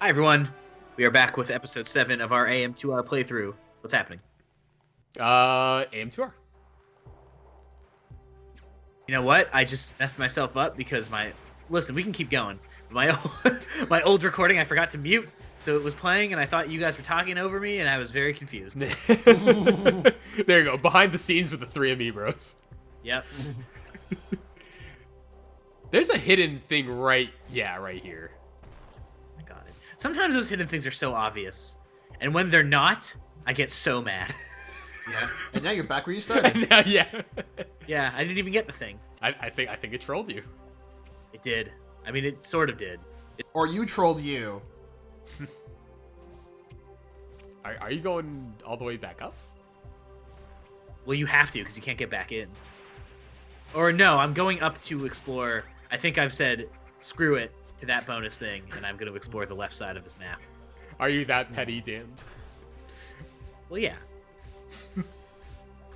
Hi everyone, we are back with episode 7 of our AM2R playthrough. What's happening? AM2R. You know what? I just messed myself up because listen, we can keep going. My my old recording I forgot to mute, so it was playing and I thought you guys were talking over me and I was very confused. There you go. Behind the scenes with the three Amiibros. Yep. There's a hidden thing right here. I got it. Sometimes those hidden things are so obvious, and when they're not, I get so mad. Yeah, and now you're back where you started. Yeah. Yeah, I didn't even get the thing. I think it trolled you. It did. I mean, it sort of did. Or you trolled you. Are you going all the way back up? Well, you have to because you can't get back in. Or no, I'm going up to explore. I think I've said screw it to that bonus thing, and I'm going to explore the left side of this map. Are you that petty, Dan? Well, yeah.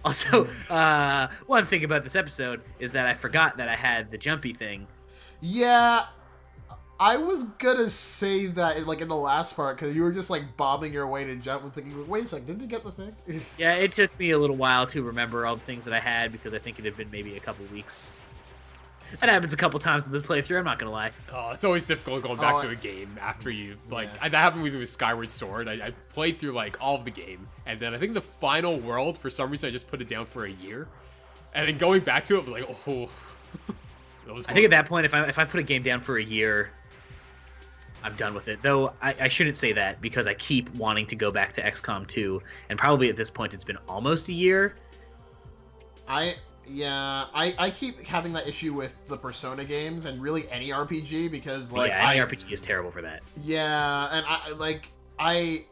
Also, one thing about this episode is that I forgot that I had the jumpy thing. Yeah, I was gonna say that like in the last part because you were just like bombing your way to jump and thinking, wait a second, didn't you get the thing? Yeah, it took me a little while to remember all the things that I had because I think it had been maybe a couple weeks. That happens a couple times in this playthrough, I'm not gonna lie. Oh, it's always difficult going back to a game after you that happened with me with Skyward Sword. I played through like all of the game, and then I think the final world, for some reason, I just put it down for a year, and then going back to it was like, oh. I think at that point, if I put a game down for a year, I'm done with it. Though I shouldn't say that because I keep wanting to go back to XCOM 2, and probably at this point it's been almost a year. I keep having that issue with the Persona games and really any RPG because like any RPG is terrible for that. Yeah, and I've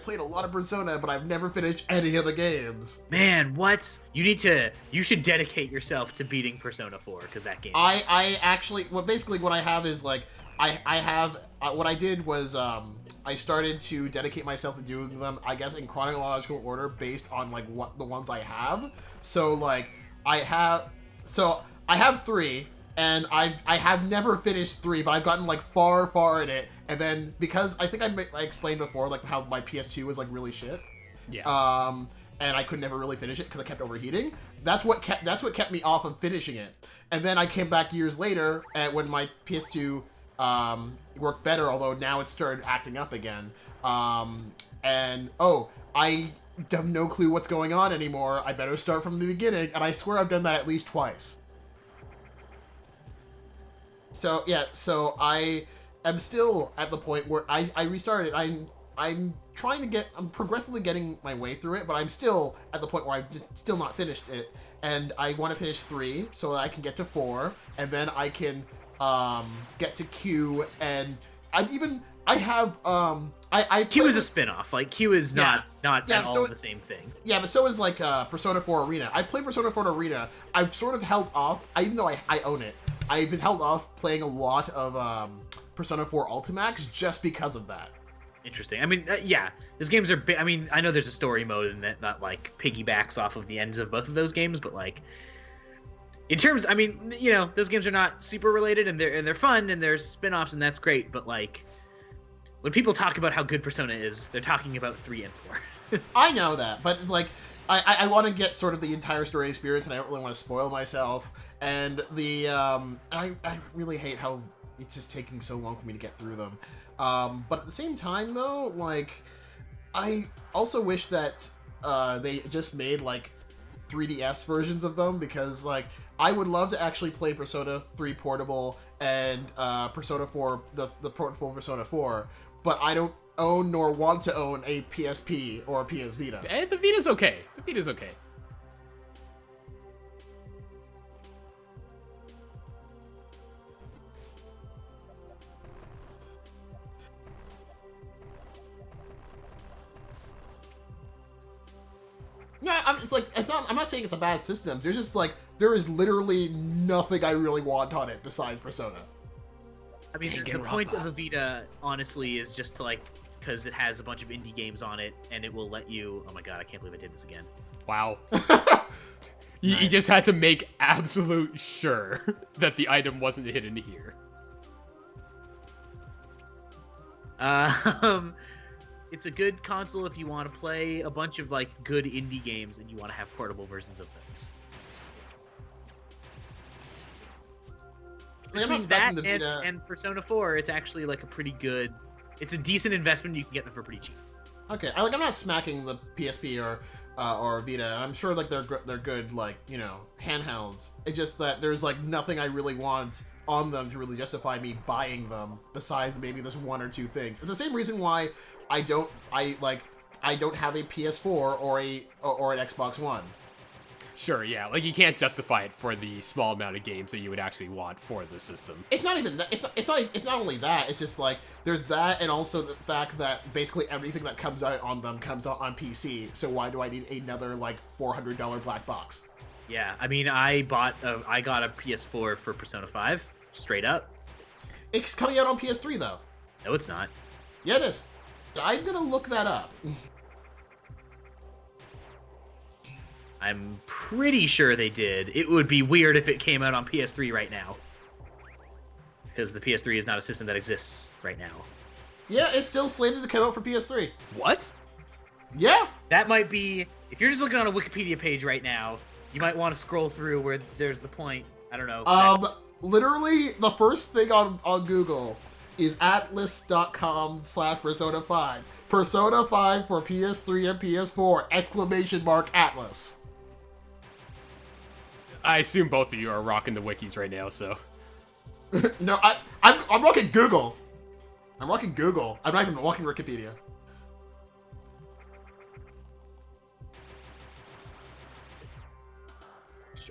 played a lot of Persona, but I've never finished any of the games. Man, what? You should dedicate yourself to beating Persona 4 because that game. I actually, basically what I have is like what I did was I started to dedicate myself to doing them, I guess, in chronological order based on like what the ones I have. So like I have 3. And I have never finished 3, but I've gotten like far in it. And then because I think I explained before like how my PS2 was like really shit. Yeah. And I could never really finish it because I kept overheating. That's what kept me off of finishing it. And then I came back years later when my PS2 worked better, although now it started acting up again. I have no clue what's going on anymore. I better start from the beginning. And I swear I've done that at least twice. So yeah, so I am still at the point where I restarted. I'm progressively getting my way through it, but I'm still at the point where I've just still not finished it, and I want to finish 3 so that I can get to 4, and then I can get to Q, and Q is a spin-off. Like Q is not at all the same thing. Yeah, but so is like Persona 4 Arena. I played Persona 4 Arena. I've sort of held off, even though I own it. I've been held off playing a lot of Persona 4 Ultimax just because of that. Interesting. I mean, yeah, those games are. I mean, I know there's a story mode in that like piggybacks off of the ends of both of those games, but like, in terms, I mean, you know, those games are not super related, and they're fun, and there's spin-offs, and that's great. But like, when people talk about how good Persona is, they're talking about 3 and 4. I know that, but it's like I want to get sort of the entire story experience, and I don't really want to spoil myself. And I really hate how it's just taking so long for me to get through them. But at the same time, though, like I also wish that they just made like 3DS versions of them, because like I would love to actually play Persona 3 Portable and Persona 4, the portable Persona 4, but I don't own nor want to own a PSP or a PS Vita. The Vita's okay. The Vita's okay. No, I'm not saying it's a bad system. There's just like there is literally nothing I really want on it besides Persona. I mean, the point of a Vita, honestly, is just to like, because it has a bunch of indie games on it, and it will let you. Oh my god, I can't believe I did this again. Wow. You just had to make absolute sure that the item wasn't hidden here. It's a good console if you want to play a bunch of like good indie games and you want to have portable versions of those. Between that and Persona 4, it's actually like a pretty good. It's a decent investment. You can get them for pretty cheap. Okay, I'm not smacking the PSP or Vita. I'm sure like they're good like handhelds. It's just that there's like nothing I really want on them to really justify me buying them besides maybe this one or two things. It's the same reason why I don't have a PS4 or an Xbox One. Sure, yeah. Like, you can't justify it for the small amount of games that you would actually want for the system. It's not even that. It's not only that. It's just like there's that, and also the fact that basically everything that comes out on them comes out on PC. So why do I need another like $400 black box? Yeah, I mean, I got a PS4 for Persona 5, straight up. It's coming out on PS3 though. No, it's not. Yeah, it is. I'm gonna look that up. I'm pretty sure they did. It would be weird if it came out on PS3 right now. Because the PS3 is not a system that exists right now. Yeah, it's still slated to come out for PS3. What? Yeah! That might be... If you're just looking on a Wikipedia page right now, you might want to scroll through where there's the point. I don't know. Literally, the first thing on Google is atlas.com/Persona 5. Persona 5 for PS3 and PS4! !Atlas. I assume both of you are rocking the wikis right now, so... No, I'm rocking Google. I'm rocking Google. I'm not even rocking Wikipedia.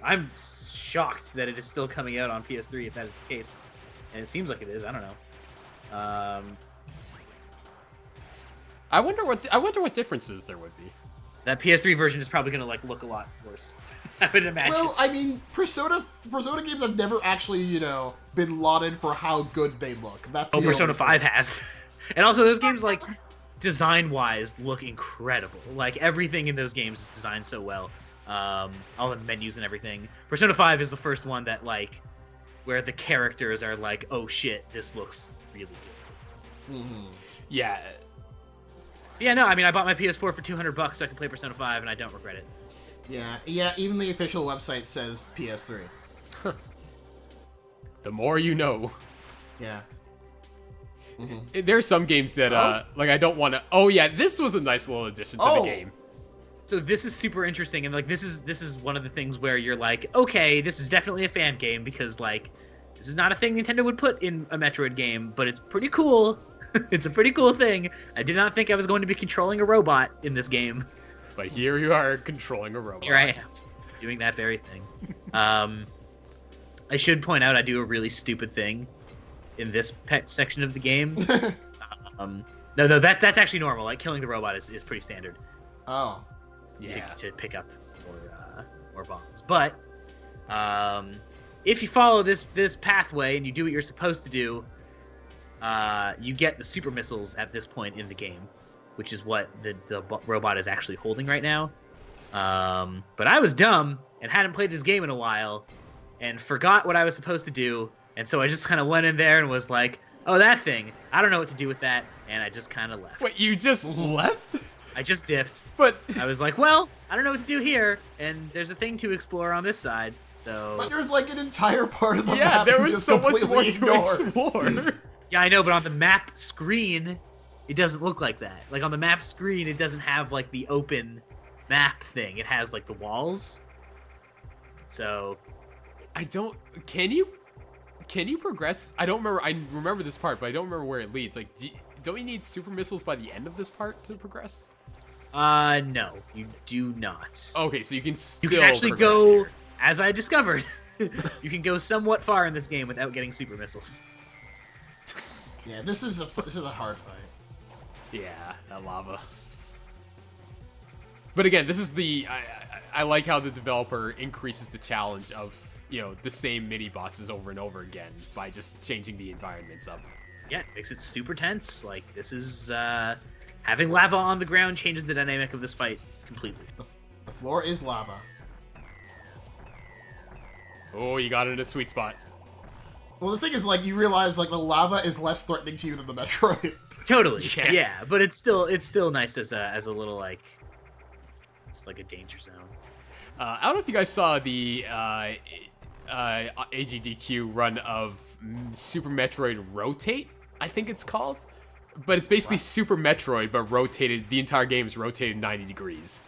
I'm shocked that it is still coming out on PS3 if that is the case. And it seems like it is. I don't know. I wonder what differences there would be. That PS3 version is probably going to like look a lot worse. I would imagine. Well, I mean, Persona games have never actually, been lauded for how good they look. That's Persona 5 has. And also those games, like, design-wise, look incredible. Like, everything in those games is designed so well. All the menus and everything. Persona 5 is the first one that, like, where the characters are like, oh shit, this looks really good. Mm-hmm. Yeah. Yeah, no, I mean, I bought my PS4 for $200 so I can play Persona 5, and I don't regret it. Yeah, even the official website says PS3. The more you know. Yeah. Mm-hmm. There's some games that, like, I don't want to... Oh, yeah, this was a nice little addition to the game. So this is super interesting, and, like, this is one of the things where you're like, okay, this is definitely a fan game, because, like, this is not a thing Nintendo would put in a Metroid game, but it's pretty cool. It's a pretty cool thing. I did not think I was going to be controlling a robot in this game. But here you are controlling a robot. Here I am, doing that very thing. I should point out I do a really stupid thing in this section of the game. No, that's actually normal. Like, killing the robot is pretty standard. Oh. Yeah. To pick up more bombs. But if you follow this pathway and you do what you're supposed to do, you get the super missiles at this point in the game, which is what the robot is actually holding right now. But I was dumb and hadn't played this game in a while and forgot what I was supposed to do, and so I just kind of went in there and was like, oh, that thing, I don't know what to do with that, and I just kind of left. Wait, you just left? I just dipped. But I was like, well, I don't know what to do here, and there's a thing to explore on this side, so... But there's like an entire part of the map. Yeah, there was just so much more ignored. to explore. Yeah, I know, but on the map screen, it doesn't look like that. Like, on the map screen, it doesn't have, like, the open map thing. It has, like, the walls. So... Can you progress? I remember this part, but I don't remember where it leads. Like, don't you need super missiles by the end of this part to progress? No, you do not. Okay, so you can still You can actually progress go, here. as I discovered, you can go somewhat far in this game without getting super missiles. Yeah, this is a hard fight. Yeah, that lava. But again, this is I like how the developer increases the challenge of, the same mini bosses over and over again by just changing the environments up. Yeah, it makes it super tense. Like, this is, having lava on the ground changes the dynamic of this fight completely. The floor is lava. Oh, you got it in a sweet spot. Well, the thing is, like, you realize, like, the lava is less threatening to you than the Metroid. Totally. Yeah. Yeah, but it's still nice as a little like, it's like a danger zone. I don't know if you guys saw the AGDQ run of Super Metroid Rotate, I think it's called. But it's basically Super Metroid, but rotated. The entire game is rotated 90 degrees.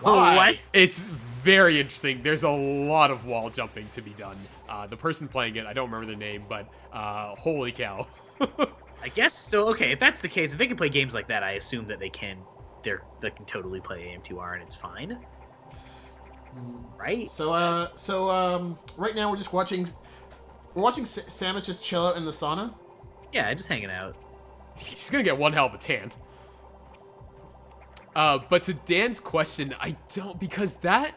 What? It's very interesting. There's a lot of wall jumping to be done. The person playing it, I don't remember their name, but holy cow. I guess so. Okay, if that's the case, if they can play games like that, I assume that they can totally play AM2R and it's fine. Right? So right now we're watching Samus just chill out in the sauna. Yeah, just hanging out. She's gonna get one hell of a tan. But to Dan's question, I don't, because that,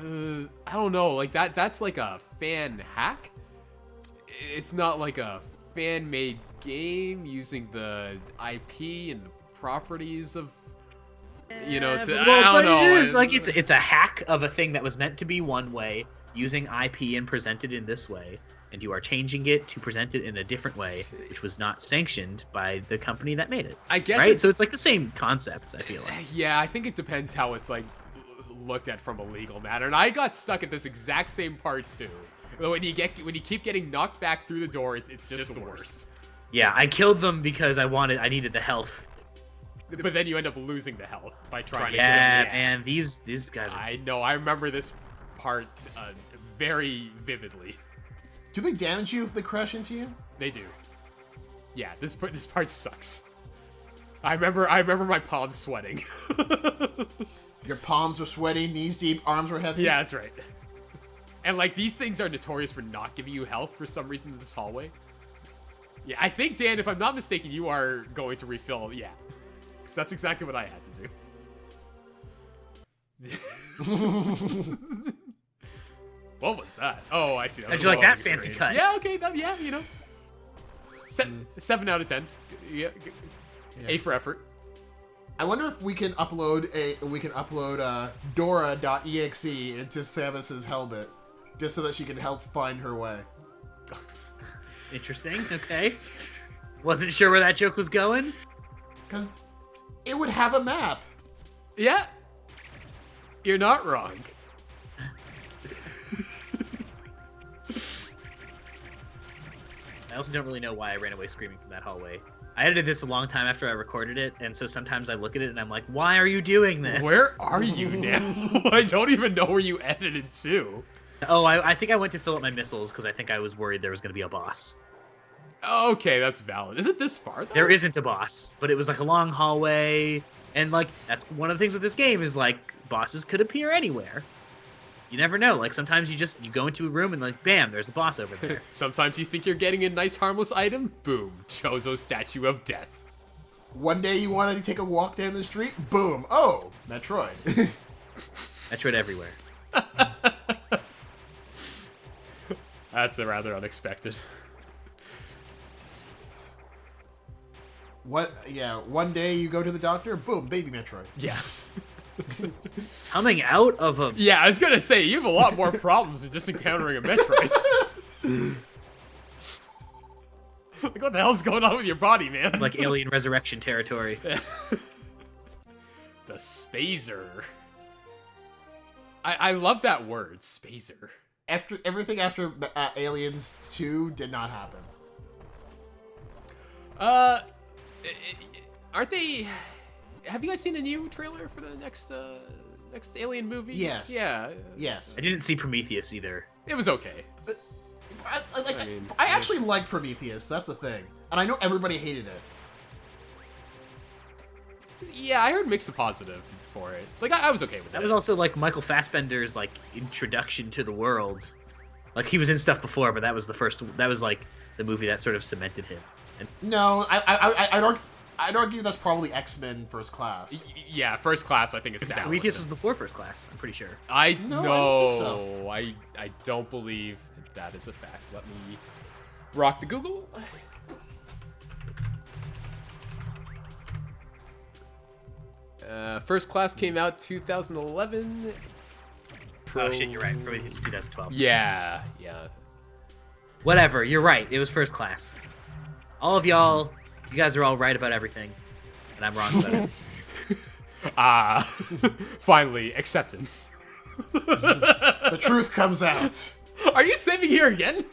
I don't know, like that's like a fan hack. It's not like a fan-made game using the IP and the properties of, you know, I don't know. It is like it's a hack of a thing that was meant to be one way, using IP and presented in this way, and you are changing it to present it in a different way, which was not sanctioned by the company that made it. I guess. Right? So it's like the same concept, I feel like. Yeah, I think it depends how it's like looked at from a legal matter. And I got stuck at this exact same part too. When you keep getting knocked back through the door, it's just the worst. Yeah, I killed them because I needed the health. But then you end up losing the health by trying to Yeah, kill them. man, these guys are... I know, I remember this part very vividly. Do they damage you if they crash into you? They do. Yeah, this part sucks. I remember my palms sweating. Your palms were sweaty, knees deep, arms were heavy. Yeah, that's right. And like these things are notorious for not giving you health for some reason in this hallway. Yeah, I think Dan, if I'm not mistaken, you are going to refill. Yeah, because that's exactly what I had to do. What was that? Oh, I see. That was How'd you like that fancy cut? Yeah, okay. Yeah, you know. 7 out of 10. Yeah. A for effort. I wonder if we can upload Dora.exe into Samus's helmet, just so that she can help find her way. Interesting. Okay. Wasn't sure where that joke was going. Because it would have a map. Yeah. You're not wrong. I also don't really know why I ran away screaming from that hallway. I edited this a long time after I recorded it, and so sometimes I look at it and I'm like, why are you doing this? Where are you now? I don't even know where you edited to. Oh, I think I went to fill up my missiles because I think I was worried there was going to be a boss. Okay, that's valid. Is it this far, though? There isn't a boss, but it was like a long hallway, and like that's one of the things with this game is like bosses could appear anywhere. You never know. Like sometimes you go into a room and like bam, there's a boss over there. Sometimes you think you're getting a nice harmless item. Boom, Chozo's Statue of Death. One day you want to take a walk down the street. Boom. Oh, Metroid. Metroid everywhere. That's a rather unexpected. What? Yeah. One day you go to the doctor. Boom, baby Metroid. Yeah. Coming out of a... Yeah, I was gonna say, you have a lot more problems than just encountering a Metroid. Like, what the hell's going on with your body, man? like alien resurrection territory. The Spazer. I love that word, Spazer. Everything after Aliens 2 did not happen. Aren't they... Have you guys seen the new trailer for the next Alien movie? Yes. Yeah. Yes. I didn't see Prometheus either. It was okay. I actually like Prometheus. That's the thing, and I know everybody hated it. Yeah, I heard mixed to positive for it. Like, I was okay with That it. was also like Michael Fassbender's like introduction to the world. Like he was in stuff before, but that was the first. That was like the movie that sort of cemented him. And No, I'd argue that's probably X-Men First Class. Yeah, First Class, I think, established. Prometheus was before First Class. I'm pretty sure. I No, know. I don't think so. I don't believe that is a fact. Let me rock the Google. First Class came out 2011. Oh shit, you're right. Prometheus is 2012. Yeah. Whatever, you're right. It was First Class. All of y'all You guys are all right about everything, and I'm wrong about it. Finally, acceptance. The truth comes out. Are you saving here again?